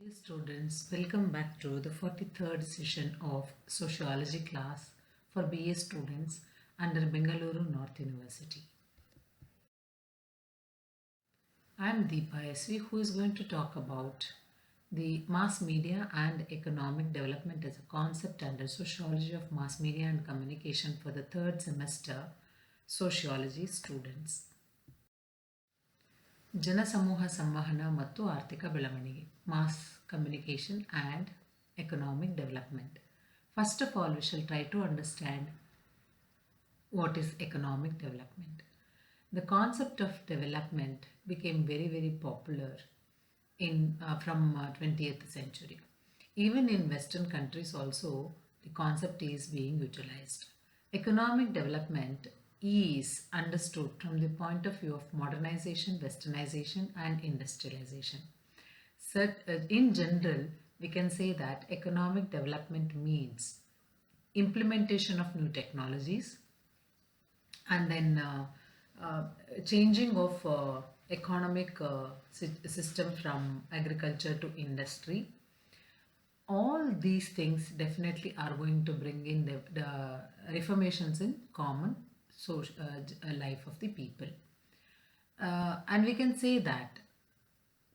Dear students, welcome back to the 43rd session of Sociology class for BA students under Bengaluru North University. I am Deepa SV, who is going to talk about the mass media and economic development as a concept under Sociology of Mass Media and Communication for the third semester Sociology students. ಜನಸಮೂಹ ಸಂವಹನ ಮತ್ತು ಆರ್ಥಿಕ ಬೆಳವಣಿಗೆ, mass communication and economic development. First of all, we shall try to understand what is economic development. The concept of development became very popular from 20th century. Even in Western countries also, the concept is being utilized. Economic development is understood from the point of view of modernization, westernization and industrialization. So, in general, we can say that economic development means implementation of new technologies and then changing of economic system from agriculture to industry. All these things definitely are going to bring in the reformations in common life of the people. And we can say that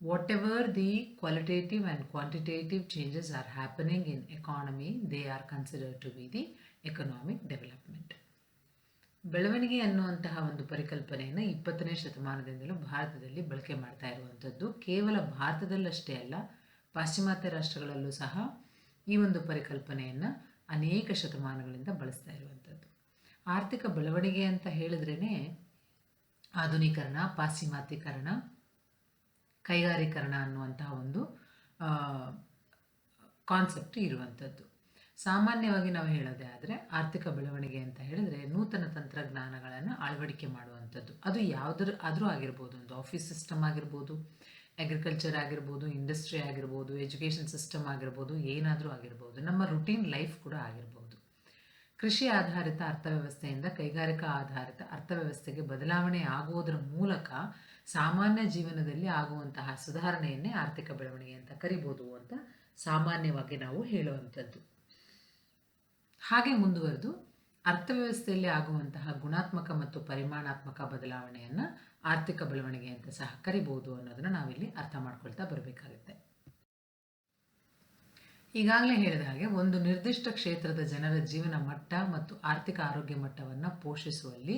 whatever the qualitative and quantitative changes are happening in economy, they are considered to be the economic development. ಬೆಳವಣಿಗೆ ಅನ್ನುವಂತಹ ಒಂದು ಪರಿಕಲ್ಪನೆಯನ್ನು 20ನೇ ಶತಮಾನದಿಂದಲೂ ಭಾರತದಲ್ಲಿ ಬಳಕೆ ಮಾಡ್ತಾ ಇರುವಂಥದ್ದು. ಕೇವಲ ಭಾರತದಲ್ಲಷ್ಟೇ ಅಲ್ಲ, ಪಾಶ್ಚಿಮಾತ್ಯ ರಾಷ್ಟ್ರಗಳಲ್ಲೂ ಸಹ ಈ ಒಂದು ಪರಿಕಲ್ಪನೆಯನ್ನು ಅನೇಕ ಶತಮಾನಗಳಿಂದ ಬಳಸ್ತಾ ಇರುವಂಥದ್ದು. ಆರ್ಥಿಕ ಬೆಳವಣಿಗೆ ಅಂತ ಹೇಳಿದ್ರೇ ಆಧುನೀಕರಣ, ಪಾಶ್ಚಿಮಾತ್ಯೀಕರಣ, ಕೈಗಾರೀಕರಣ ಅನ್ನುವಂತಹ ಒಂದು ಕಾನ್ಸೆಪ್ಟ್ ಇರುವಂಥದ್ದು. ಸಾಮಾನ್ಯವಾಗಿ ನಾವು ಹೇಳೋದೇ ಆದರೆ ಆರ್ಥಿಕ ಬೆಳವಣಿಗೆ ಅಂತ ಹೇಳಿದ್ರೆ ನೂತನ ತಂತ್ರಜ್ಞಾನಗಳನ್ನು ಅಳವಡಿಕೆ ಮಾಡುವಂಥದ್ದು. ಅದು ಯಾವುದಾದ್ರೂ ಆಗಿರ್ಬೋದು, ಒಂದು ಆಫೀಸ್ ಸಿಸ್ಟಮ್ ಆಗಿರ್ಬೋದು, ಅಗ್ರಿಕಲ್ಚರ್ ಆಗಿರ್ಬೋದು, ಇಂಡಸ್ಟ್ರಿ ಆಗಿರ್ಬೋದು, ಎಜುಕೇಷನ್ ಸಿಸ್ಟಮ್ ಆಗಿರ್ಬೋದು, ಏನಾದರೂ ಆಗಿರ್ಬೋದು, ನಮ್ಮ ರುಟೀನ್ ಲೈಫ್ ಕೂಡ ಆಗಿರ್ಬೋದು. ಕೃಷಿ ಆಧಾರಿತ ಅರ್ಥವ್ಯವಸ್ಥೆಯಿಂದ ಕೈಗಾರಿಕಾ ಆಧಾರಿತ ಅರ್ಥವ್ಯವಸ್ಥೆಗೆ ಬದಲಾವಣೆ ಆಗುವುದರ ಮೂಲಕ ಸಾಮಾನ್ಯ ಜೀವನದಲ್ಲಿ ಆಗುವಂತಹ ಸುಧಾರಣೆಯನ್ನೇ ಆರ್ಥಿಕ ಬೆಳವಣಿಗೆ ಅಂತ ಕರಿಬೋದು ಅಂತ ಸಾಮಾನ್ಯವಾಗಿ ನಾವು ಹೇಳುವಂಥದ್ದು. ಹಾಗೆ ಮುಂದುವರೆದು ಅರ್ಥವ್ಯವಸ್ಥೆಯಲ್ಲಿ ಆಗುವಂತಹ ಗುಣಾತ್ಮಕ ಮತ್ತು ಪರಿಮಾಣಾತ್ಮಕ ಬದಲಾವಣೆಯನ್ನು ಆರ್ಥಿಕ ಬೆಳವಣಿಗೆ ಅಂತ ಸಹ ಕರಿಬೋದು ಅನ್ನೋದನ್ನು ನಾವಿಲ್ಲಿ ಅರ್ಥ ಮಾಡ್ಕೊಳ್ತಾ ಬರಬೇಕಾಗುತ್ತೆ. ಈಗಾಗಲೇ ಹೇಳಿದ ಹಾಗೆ ಒಂದು ನಿರ್ದಿಷ್ಟ ಕ್ಷೇತ್ರದ ಜನರ ಜೀವನ ಮಟ್ಟ ಮತ್ತು ಆರ್ಥಿಕ ಆರೋಗ್ಯ ಮಟ್ಟವನ್ನು ಪೋಷಿಸುವಲ್ಲಿ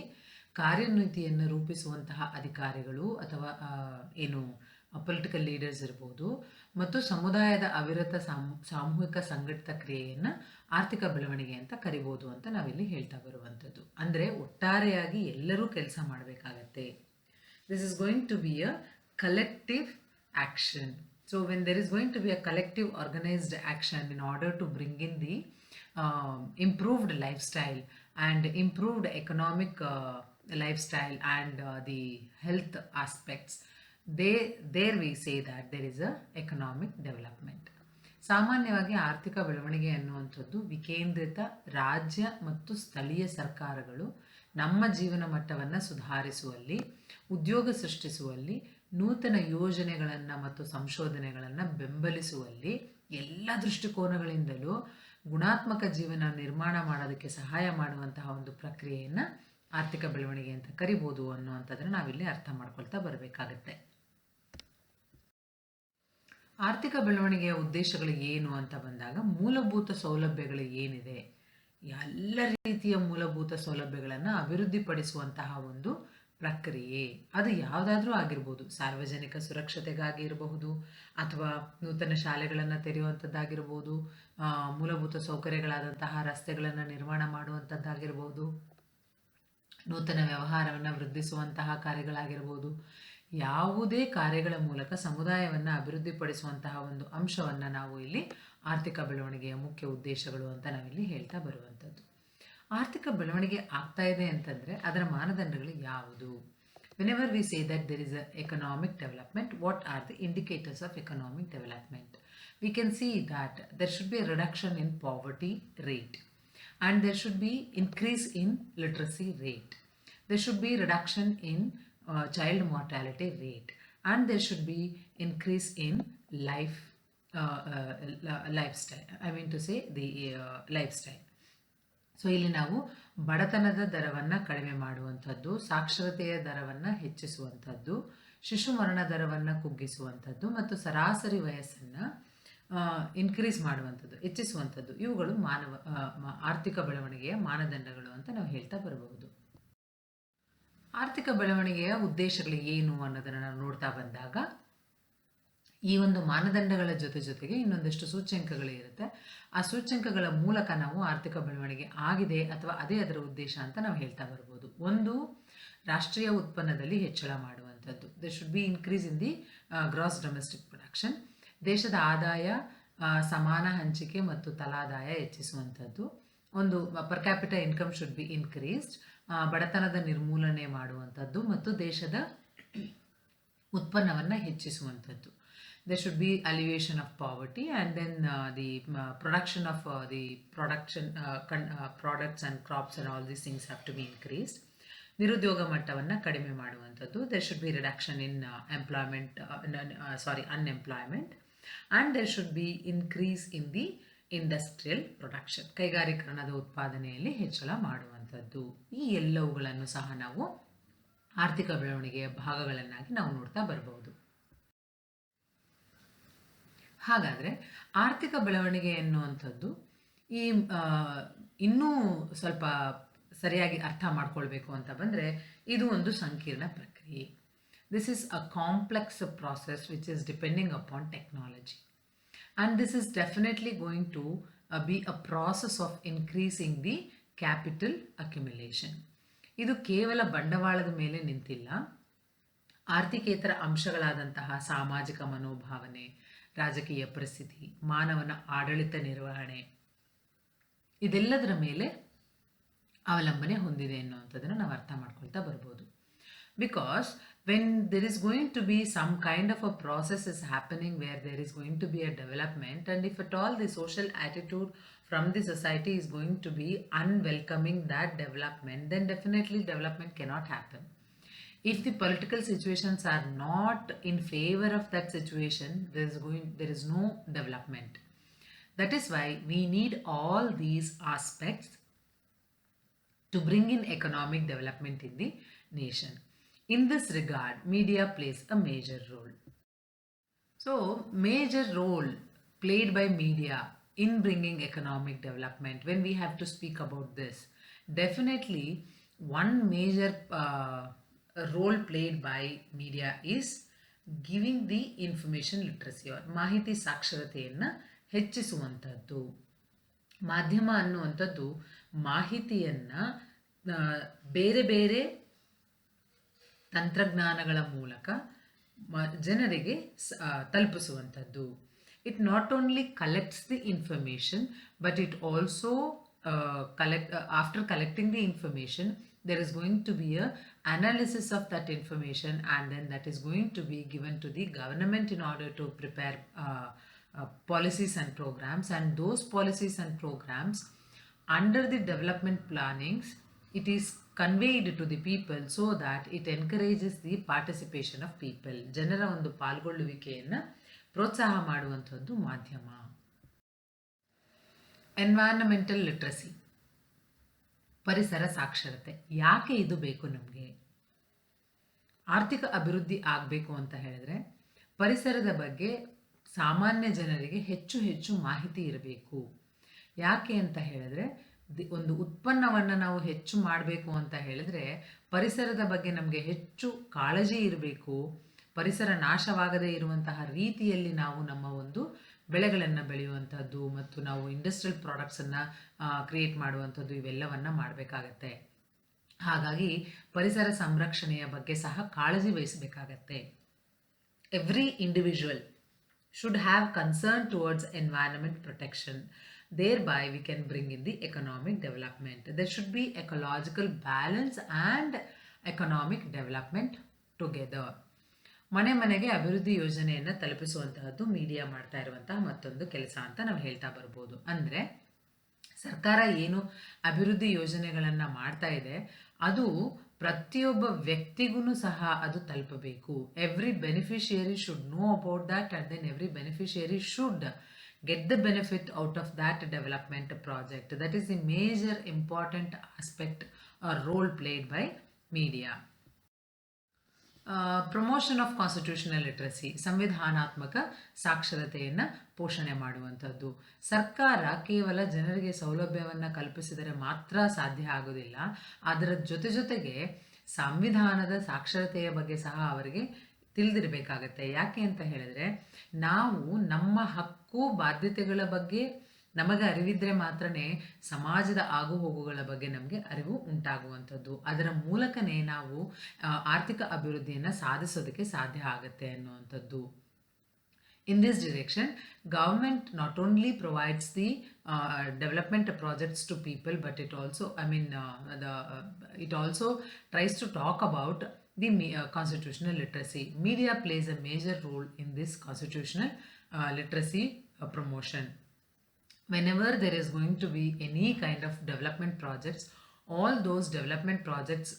ಕಾರ್ಯನೀತಿಯನ್ನು ರೂಪಿಸುವಂತಹ ಅಧಿಕಾರಿಗಳು ಅಥವಾ ಪೊಲಿಟಿಕಲ್ ಲೀಡರ್ಸ್ ಇರ್ಬೋದು ಮತ್ತು ಸಮುದಾಯದ ಅವಿರತ ಸಾಮೂಹಿಕ ಸಂಘಟಿತ ಕ್ರಿಯೆಯನ್ನು ಆರ್ಥಿಕ ಬೆಳವಣಿಗೆ ಅಂತ ಕರಿಬೋದು ಅಂತ ನಾವಿಲ್ಲಿ ಹೇಳ್ತಾ ಬರುವಂಥದ್ದು. ಅಂದರೆ ಒಟ್ಟಾರೆಯಾಗಿ ಎಲ್ಲರೂ ಕೆಲಸ ಮಾಡಬೇಕಾಗತ್ತೆ. This is going to be a collective action. So when there is going to be a collective organized action in order to bring in the improved lifestyle and improved economic lifestyle and the health aspects, there we say that there is a economic development. ಸಾಮಾನ್ಯವಾಗಿ ಆರ್ಥಿಕ ಬೆಳವಣಿಗೆ ಅನ್ನುವಂಥದ್ದು ವಿಕೇಂದ್ರಿತ ರಾಜ್ಯ ಮತ್ತು ಸ್ಥಳೀಯ ಸರ್ಕಾರಗಳು ನಮ್ಮ ಜೀವನ ಮಟ್ಟವನ್ನು ಸುಧಾರಿಸುವಲ್ಲಿ, ಉದ್ಯೋಗ ಸೃಷ್ಟಿಸುವಲ್ಲಿ, ನೂತನ ಯೋಜನೆಗಳನ್ನು ಮತ್ತು ಸಂಶೋಧನೆಗಳನ್ನು ಬೆಂಬಲಿಸುವಲ್ಲಿ ಎಲ್ಲ ದೃಷ್ಟಿಕೋನಗಳಿಂದಲೂ ಗುಣಾತ್ಮಕ ಜೀವನ ನಿರ್ಮಾಣ ಮಾಡೋದಕ್ಕೆ ಸಹಾಯ ಮಾಡುವಂತಹ ಒಂದು ಪ್ರಕ್ರಿಯೆಯನ್ನು ಆರ್ಥಿಕ ಬೆಳವಣಿಗೆ ಅಂತ ಕರಿಬೋದು ಅನ್ನುವಂಥದ್ದನ್ನು ನಾವಿಲ್ಲಿ ಅರ್ಥ ಮಾಡ್ಕೊಳ್ತಾ ಬರಬೇಕಾಗತ್ತೆ. ಆರ್ಥಿಕ ಬೆಳವಣಿಗೆಯ ಉದ್ದೇಶಗಳು ಏನು ಅಂತ ಬಂದಾಗ ಮೂಲಭೂತ ಸೌಲಭ್ಯಗಳು ಏನಿದೆ, ಎಲ್ಲ ರೀತಿಯ ಮೂಲಭೂತ ಸೌಲಭ್ಯಗಳನ್ನು ಅಭಿವೃದ್ಧಿಪಡಿಸುವಂತಹ ಒಂದು ಪ್ರಕ್ರಿಯೆ. ಅದು ಯಾವುದಾದ್ರೂ ಆಗಿರ್ಬೋದು, ಸಾರ್ವಜನಿಕ ಸುರಕ್ಷತೆಗಾಗಿ ಇರಬಹುದು, ಅಥವಾ ನೂತನ ಶಾಲೆಗಳನ್ನು ತೆರೆಯುವಂಥದ್ದಾಗಿರ್ಬೋದು, ಮೂಲಭೂತ ಸೌಕರ್ಯಗಳಾದಂತಹ ರಸ್ತೆಗಳನ್ನು ನಿರ್ಮಾಣ ಮಾಡುವಂಥದ್ದಾಗಿರ್ಬೋದು, ನೂತನ ವ್ಯವಹಾರವನ್ನು ವೃದ್ಧಿಸುವಂತಹ ಕಾರ್ಯಗಳಾಗಿರ್ಬೋದು. ಯಾವುದೇ ಕಾರ್ಯಗಳ ಮೂಲಕ ಸಮುದಾಯವನ್ನು ಅಭಿವೃದ್ಧಿಪಡಿಸುವಂತಹ ಒಂದು ಅಂಶವನ್ನು ನಾವು ಇಲ್ಲಿ ಆರ್ಥಿಕ ಬೆಳವಣಿಗೆಯ ಮುಖ್ಯ ಉದ್ದೇಶಗಳು ಅಂತ ನಾವಿಲ್ಲಿ ಹೇಳ್ತಾ ಬರುವಂಥದ್ದು. ಆರ್ಥಿಕ ಬೆಳವಣಿಗೆ ಆಗ್ತಾ ಇದೆ ಅಂತಂದರೆ ಅದರ ಮಾನದಂಡಗಳು ಯಾವುದು? Whenever we say that there is a economic development, what are the indicators of economic development? We can see that there should be a reduction in poverty rate, and there should be increase in literacy rate. There should be reduction in child mortality rate, and there should be increase in life life style, I mean to say the life style. So ಇಲ್ಲಿ ನಾವು ಬಡತನದ ದರವನ್ನು ಕಡಿಮೆ ಮಾಡುವಂಥದ್ದು, ಸಾಕ್ಷರತೆಯ ದರವನ್ನು ಹೆಚ್ಚಿಸುವಂಥದ್ದು, ಶಿಶು ಮರಣ ದರವನ್ನು ಕುಗ್ಗಿಸುವಂಥದ್ದು ಮತ್ತು ಸರಾಸರಿ ವಯಸ್ಸನ್ನು ಇನ್ಕ್ರೀಸ್ ಮಾಡುವಂಥದ್ದು, ಹೆಚ್ಚಿಸುವಂಥದ್ದು, ಇವುಗಳು ಆರ್ಥಿಕ ಬೆಳವಣಿಗೆಯ ಮಾನದಂಡಗಳು ಅಂತ ನಾವು ಹೇಳ್ತಾ ಬರಬಹುದು. ಆರ್ಥಿಕ ಬೆಳವಣಿಗೆಯ ಉದ್ದೇಶಗಳು ಏನು ಅನ್ನೋದನ್ನು ನಾವು ನೋಡ್ತಾ ಬಂದಾಗ ಈ ಒಂದು ಮಾನದಂಡಗಳ ಜೊತೆಗೆ ಇನ್ನೊಂದಷ್ಟು ಸೂಚ್ಯಂಕಗಳು ಇರುತ್ತೆ. ಆ ಸೂಚ್ಯಂಕಗಳ ಮೂಲಕ ನಾವು ಆರ್ಥಿಕ ಬೆಳವಣಿಗೆ ಆಗಿದೆ ಅಥವಾ ಅದೇ ಅದರ ಉದ್ದೇಶ ಅಂತ ನಾವು ಹೇಳ್ತಾ ಬರ್ಬೋದು. ಒಂದು, ರಾಷ್ಟ್ರೀಯ ಉತ್ಪನ್ನದಲ್ಲಿ ಹೆಚ್ಚಳ ಮಾಡುವಂಥದ್ದು. They should be increase in the gross domestic production. ದೇಶದ ಆದಾಯ ಸಮಾನ ಹಂಚಿಕೆ ಮತ್ತು ತಲಾದಾಯ ಹೆಚ್ಚಿಸುವಂಥದ್ದು. ಒಂದು, per capital income should be increased. ಬಡತನದ ನಿರ್ಮೂಲನೆ ಮಾಡುವಂಥದ್ದು ಮತ್ತು ದೇಶದ ಉತ್ಪನ್ನವನ್ನು ಹೆಚ್ಚಿಸುವಂಥದ್ದು. There should be alleviation of poverty, and then the production of the products and crops and all these things have to be increased. ನಿರುದ್ಯೋಗ ಮಟ್ಟವನ್ನು ಕಡಿಮೆ ಮಾಡುವಂಥದ್ದು. There should be reduction in unemployment, and there should be increase in the industrial production. ಕೈಗಾರಿಕರಣದ ಉತ್ಪಾದನೆಯಲ್ಲಿ ಹೆಚ್ಚಳ ಮಾಡುವಂಥದ್ದು. ಈ ಎಲ್ಲವುಗಳನ್ನು ಸಹ ನಾವು ಆರ್ಥಿಕ ಬೆಳವಣಿಗೆಯ ಭಾಗಗಳನ್ನಾಗಿ ನಾವು ನೋಡ್ತಾ ಬರಬಹುದು. ಹಾಗಾದರೆ ಆರ್ಥಿಕ ಬೆಳವಣಿಗೆ ಎನ್ನುವಂಥದ್ದು ಈ ಇನ್ನೂ ಸ್ವಲ್ಪ ಸರಿಯಾಗಿ ಅರ್ಥ ಮಾಡ್ಕೊಳ್ಬೇಕು ಅಂತ ಬಂದರೆ ಇದು ಒಂದು ಸಂಕೀರ್ಣ ಪ್ರಕ್ರಿಯೆ. This is a complex process which is depending upon technology, and this is definitely going to be a process of increasing the capital accumulation. ಇದು ಕೇವಲ ಬಂಡವಾಳದ ಮೇಲೆ ನಿಂತಿಲ್ಲ. ಆರ್ಥಿಕೇತರ ಅಂಶಗಳಾದಂತಹ ಸಾಮಾಜಿಕ ಮನೋಭಾವನೆ, ರಾಜಕೀಯ ಪರಿಸ್ಥಿತಿ, ಮಾನವನ ಆಡಳಿತ ನಿರ್ವಹಣೆ, ಇದೆಲ್ಲದರ ಮೇಲೆ ಅವಲಂಬನೆ ಹೊಂದಿದೆ ಎನ್ನುವಂಥದ್ದನ್ನು ನಾವು ಅರ್ಥ ಮಾಡ್ಕೊಳ್ತಾ ಬರ್ಬೋದು. Because when there is going to be some kind of a process is happening where there is going to be a development, and if at all the social attitude from the society is going to be unwelcoming that development, then definitely development cannot happen. If the political situations are not in favor of that situation, there is no development. That is why we need all these aspects to bring in economic development in the nation. In this regard, media plays a major role. So, major role played by media in bringing economic development, when we have to speak about this, definitely one major role played by media is giving the information literacy or ಮಾಹಿತಿ ಸಾಕ್ಷರತೆಯನ್ನು ಹೆಚ್ಚಿಸುವಂಥದ್ದು. ಮಾಧ್ಯಮ ಅನ್ನುವಂಥದ್ದು ಮಾಹಿತಿಯನ್ನು ಬೇರೆ ಬೇರೆ ತಂತ್ರಜ್ಞಾನಗಳ ಮೂಲಕ ಜನರಿಗೆ ತಲುಪಿಸುವಂಥದ್ದು. It not only collects the information, but it also after collecting the information, there is going to be a analysis of that information, and then that is going to be given to the government in order to prepare policies and programs. And those policies and programs, under the development plannings, it is conveyed to the people so that it encourages the participation of people. ಜನರ ಒಂದು ಪಾಲ್ಗೊಳ್ಳುವಿಕೆಯನ್ನು ಪ್ರೋತ್ಸಾಹ ಮಾಡುವಂಥದ್ದು ಮಾಧ್ಯಮ. Environmental literacy, ಪರಿಸರ ಸಾಕ್ಷರತೆ. ಯಾಕೆ ಇದು ಬೇಕು ನಮಗೆ? ಆರ್ಥಿಕ ಅಭಿವೃದ್ಧಿ ಆಗಬೇಕು ಅಂತ ಹೇಳಿದ್ರೆ ಪರಿಸರದ ಬಗ್ಗೆ ಸಾಮಾನ್ಯ ಜನರಿಗೆ ಹೆಚ್ಚು ಹೆಚ್ಚು ಮಾಹಿತಿ ಇರಬೇಕು. ಯಾಕೆ ಅಂತ ಹೇಳಿದ್ರೆ ಒಂದು ಉತ್ಪನ್ನವನ್ನು ನಾವು ಹೆಚ್ಚು ಮಾಡಬೇಕು ಅಂತ ಹೇಳಿದ್ರೆ ಪರಿಸರದ ಬಗ್ಗೆ ನಮಗೆ ಹೆಚ್ಚು ಕಾಳಜಿ ಇರಬೇಕು. ಪರಿಸರ ನಾಶವಾಗದೇ ಇರುವಂತಹ ರೀತಿಯಲ್ಲಿ ನಾವು ನಮ್ಮ ಒಂದು ಬೆಳೆಗಳನ್ನು ಬೆಳೆಯುವಂಥದ್ದು ಮತ್ತು ನಾವು ಇಂಡಸ್ಟ್ರಿಯಲ್ ಪ್ರಾಡಕ್ಟ್ಸನ್ನು ಕ್ರಿಯೇಟ್ ಮಾಡುವಂಥದ್ದು ಇವೆಲ್ಲವನ್ನು ಮಾಡಬೇಕಾಗತ್ತೆ. ಹಾಗಾಗಿ ಪರಿಸರ ಸಂರಕ್ಷಣೆಯ ಬಗ್ಗೆ ಸಹ ಕಾಳಜಿ ವಹಿಸಬೇಕಾಗತ್ತೆ. Every individual should have concern towards environment protection. Thereby we can bring in the economic development. There should be ecological balance and economic development together. ಮನೆ ಮನೆಗೆ ಅಭಿವೃದ್ಧಿ ಯೋಜನೆಯನ್ನು ತಲುಪಿಸುವಂತಹದ್ದು ಮೀಡಿಯಾ ಮಾಡ್ತಾ ಇರುವಂತಹ ಮತ್ತೊಂದು ಕೆಲಸ ಅಂತ ನಾವು ಹೇಳ್ತಾ ಬರ್ಬೋದು. ಅಂದರೆ ಸರ್ಕಾರ ಏನು ಅಭಿವೃದ್ಧಿ ಯೋಜನೆಗಳನ್ನು ಮಾಡ್ತಾ ಇದೆ ಅದು ಪ್ರತಿಯೊಬ್ಬ ವ್ಯಕ್ತಿಗೂ ಸಹ ಅದು ತಲುಪಬೇಕು. Every beneficiary should know about that and then every beneficiary should get the benefit out of that development project. That is the major important aspect or role played by media. Promotion of constitutional literacy, ಸಂವಿಧಾನಾತ್ಮಕ ಸಾಕ್ಷರತೆಯನ್ನು ಪೋಷಣೆ ಮಾಡುವಂಥದ್ದು. ಸರ್ಕಾರ ಕೇವಲ ಜನರಿಗೆ ಸೌಲಭ್ಯವನ್ನು ಕಲ್ಪಿಸಿದರೆ ಮಾತ್ರ ಸಾಧ್ಯ ಆಗೋದಿಲ್ಲ, ಅದರ ಜೊತೆಗೆ ಸಂವಿಧಾನದ ಸಾಕ್ಷರತೆಯ ಬಗ್ಗೆ ಸಹ ಅವರಿಗೆ ತಿಳಿದಿರಬೇಕಾಗತ್ತೆ. ಯಾಕೆ ಅಂತ ಹೇಳಿದ್ರೆ, ನಾವು ನಮ್ಮ ಹಕ್ಕು ಬಾಧ್ಯತೆಗಳ ಬಗ್ಗೆ ನಮಗೆ ಅರಿವಿದ್ರೆ ಮಾತ್ರನೇ ಸಮಾಜದ ಆಗುಹೋಗುಗಳ ಬಗ್ಗೆ ನಮಗೆ ಅರಿವು ಉಂಟಾಗುವಂಥದ್ದು. ಅದರ ಮೂಲಕನೇ ನಾವು ಆರ್ಥಿಕ ಅಭಿವೃದ್ಧಿಯನ್ನು ಸಾಧಿಸೋದಕ್ಕೆ ಸಾಧ್ಯ ಆಗುತ್ತೆ ಅನ್ನುವಂಥದ್ದು. In this direction, government not only provides the development projects to people, but it also, it also tries to talk about the constitutional literacy. Media plays a major role in this constitutional literacy promotion. Whenever there is going to be any kind of development projects, all those development projects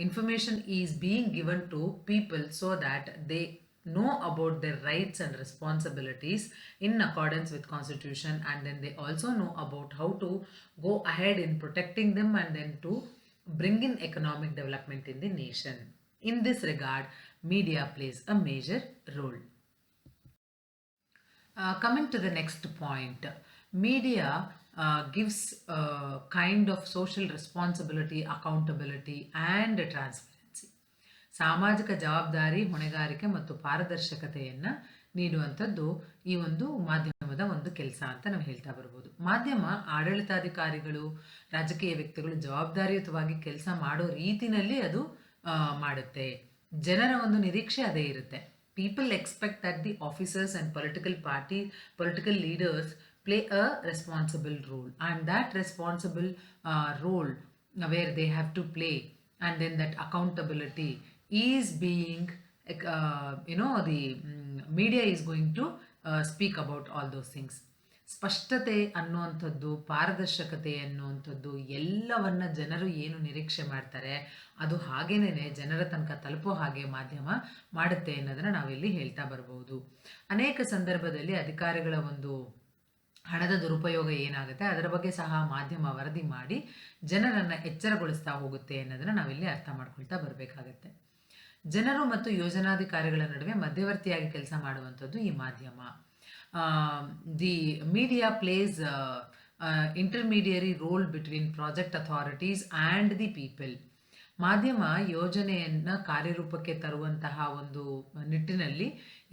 information is being given to people so that they know about their rights and responsibilities in accordance with constitution, and then they also know about how to go ahead in protecting them and then to bring in economic development in the nation. In this regard, media plays a major role. Coming to the next point, media gives a kind of social responsibility, accountability and transparency. ಸಾಮಾಜಿಕ ಜವಾಬ್ದಾರಿ, ಹೊಣೆಗಾರಿಕೆ ಮತ್ತು ಪಾರದರ್ಶಕತೆಯನ್ನು ನೀಡುವಂಥದ್ದು ಈ ಒಂದು ಮಾಧ್ಯಮದ ಒಂದು ಕೆಲಸ ಅಂತ ನಾವು ಹೇಳ್ತಾ ಬರ್ಬೋದು. ಮಾಧ್ಯಮ ಆಡಳಿತಾಧಿಕಾರಿಗಳು, ರಾಜಕೀಯ ವ್ಯಕ್ತಿಗಳು ಜವಾಬ್ದಾರಿಯುತವಾಗಿ ಕೆಲಸ ಮಾಡೋ ರೀತಿನಲ್ಲಿ ಅದು ಮಾಡುತ್ತೆ. ಜನರ ಒಂದು ನಿರೀಕ್ಷೆ ಅದೇ ಇರುತ್ತೆ. People expect that the officers and political leaders play a responsible role, and that responsible role where they have to play, and then that accountability is being, the media is going to speak about all those things. ಸ್ಪಷ್ಟತೆ ಅನ್ನುವಂಥದ್ದು, ಪಾರದರ್ಶಕತೆ ಅನ್ನುವಂಥದ್ದು ಎಲ್ಲವನ್ನ ಜನರು ಏನು ನಿರೀಕ್ಷೆ ಮಾಡ್ತಾರೆ ಅದು ಹಾಗೇನೇ ಜನರ ತನಕ ತಲುಪೋ ಹಾಗೆ ಮಾಧ್ಯಮ ಮಾಡುತ್ತೆ ಅನ್ನೋದನ್ನು ನಾವಿಲ್ಲಿ ಹೇಳ್ತಾ ಬರ್ಬೋದು. ಅನೇಕ ಸಂದರ್ಭದಲ್ಲಿ ಅಧಿಕಾರಿಗಳ ಒಂದು ಹಣದ ದುರುಪಯೋಗ ಏನಾಗುತ್ತೆ ಅದರ ಬಗ್ಗೆ ಸಹ ಮಾಧ್ಯಮ ವರದಿ ಮಾಡಿ ಜನರನ್ನು ಎಚ್ಚರಗೊಳಿಸ್ತಾ ಹೋಗುತ್ತೆ ಅನ್ನೋದನ್ನು ನಾವಿಲ್ಲಿ ಅರ್ಥ ಮಾಡ್ಕೊಳ್ತಾ ಬರಬೇಕಾಗತ್ತೆ. ಜನರು ಮತ್ತು ಯೋಜನಾಧಿಕಾರಿಗಳ ನಡುವೆ ಮಧ್ಯವರ್ತಿಯಾಗಿ ಕೆಲಸ ಮಾಡುವಂಥದ್ದು ಈ ಮಾಧ್ಯಮ. The media plays intermediary role between project authorities and the people. ಮಾಧ್ಯಮ ಯೋಜನೆಯನ್ನು ಕಾರ್ಯರೂಪಕ್ಕೆ ತರುವಂತಹ ಒಂದು ನಿಟ್ಟಿನಲ್ಲಿ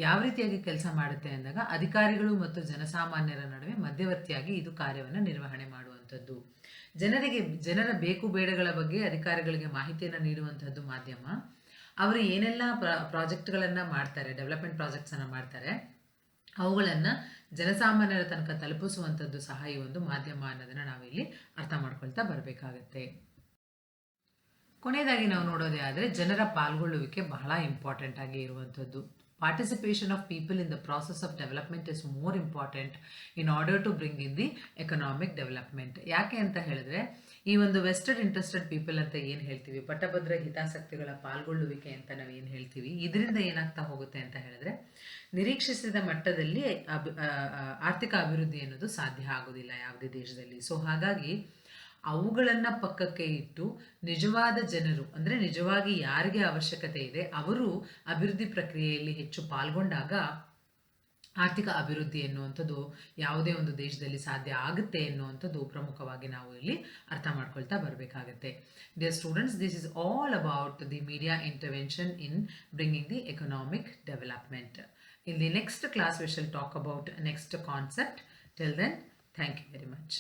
ಯಾವ ರೀತಿಯಾಗಿ ಕೆಲಸ ಮಾಡುತ್ತೆ ಅಂದಾಗ ಅಧಿಕಾರಿಗಳು ಮತ್ತು ಜನಸಾಮಾನ್ಯರ ನಡುವೆ ಮಧ್ಯವರ್ತಿಯಾಗಿ ಇದು ಕಾರ್ಯವನ್ನು ನಿರ್ವಹಣೆ ಮಾಡುವಂಥದ್ದು. ಜನರ ಬೇಕು ಬೇಡಗಳ ಬಗ್ಗೆ ಅಧಿಕಾರಿಗಳಿಗೆ ಮಾಹಿತಿಯನ್ನು ನೀಡುವಂಥದ್ದು ಮಾಧ್ಯಮ. ಅವರು ಏನೆಲ್ಲ ಪ್ರಾಜೆಕ್ಟ್ಗಳನ್ನು ಮಾಡ್ತಾರೆ, ಡೆವಲಪ್ಮೆಂಟ್ ಪ್ರಾಜೆಕ್ಟ್ಸನ್ನು ಮಾಡ್ತಾರೆ, ಅವುಗಳನ್ನು ಜನಸಾಮಾನ್ಯರ ತನಕ ತಲುಪಿಸುವಂಥದ್ದು ಸಹ ಈ ಒಂದು ಮಾಧ್ಯಮ ಅನ್ನೋದನ್ನು ನಾವಿಲ್ಲಿ ಅರ್ಥ ಮಾಡ್ಕೊಳ್ತಾ ಬರಬೇಕಾಗತ್ತೆ. ಕೊನೆಯದಾಗಿ ನಾವು ನೋಡೋದೇ ಆದರೆ ಜನರ ಪಾಲ್ಗೊಳ್ಳುವಿಕೆ ಬಹಳ ಇಂಪಾರ್ಟೆಂಟ್ ಆಗಿ ಇರುವಂಥದ್ದು. Participation of people in the process of development is more important in order to bring in the economic development. ಯಾಕೆ ಅಂತ ಹೇಳಿದ್ರೆ, ಈ ಒಂದು ವೆಸ್ಟೆಡ್ ಇಂಟ್ರೆಸ್ಟೆಡ್ ಪೀಪಲ್ ಅಂತ ಏನು ಹೇಳ್ತೀವಿ, ಪಟ್ಟಭದ್ರ ಹಿತಾಸಕ್ತಿಗಳ ಪಾಲ್ಗೊಳ್ಳುವಿಕೆ ಅಂತ ನಾವು ಏನು ಹೇಳ್ತೀವಿ, ಇದರಿಂದ ಏನಾಗ್ತಾ ಹೋಗುತ್ತೆ ಅಂತ ಹೇಳಿದ್ರೆ ನಿರೀಕ್ಷಿಸಿದ ಮಟ್ಟದಲ್ಲಿ ಆರ್ಥಿಕ ಅಭಿವೃದ್ಧಿ ಅನ್ನೋದು ಸಾಧ್ಯ ಆಗೋದಿಲ್ಲ ಯಾವುದೇ ದೇಶದಲ್ಲಿ. ಸೊ ಹಾಗಾಗಿ ಅವುಗಳನ್ನು ಪಕ್ಕಕ್ಕೆ ಇಟ್ಟು ನಿಜವಾದ ಜನರು, ಅಂದರೆ ನಿಜವಾಗಿ ಯಾರಿಗೆ ಅವಶ್ಯಕತೆ ಇದೆ ಅವರು ಅಭಿವೃದ್ಧಿ ಪ್ರಕ್ರಿಯೆಯಲ್ಲಿ ಹೆಚ್ಚು ಪಾಲ್ಗೊಂಡಾಗ ಆರ್ಥಿಕ ಅಭಿವೃದ್ಧಿ ಎನ್ನುವಂಥದ್ದು ಯಾವುದೇ ಒಂದು ದೇಶದಲ್ಲಿ ಸಾಧ್ಯ ಆಗುತ್ತೆ ಎನ್ನುವಂಥದ್ದು ಪ್ರಮುಖವಾಗಿ ನಾವು ಇಲ್ಲಿ ಅರ್ಥ ಮಾಡ್ಕೊಳ್ತಾ ಬರಬೇಕಾಗತ್ತೆ. Dear students, this is all about the media intervention in bringing the economic development. In the next class we shall talk about next concept. Till then, thank you very much.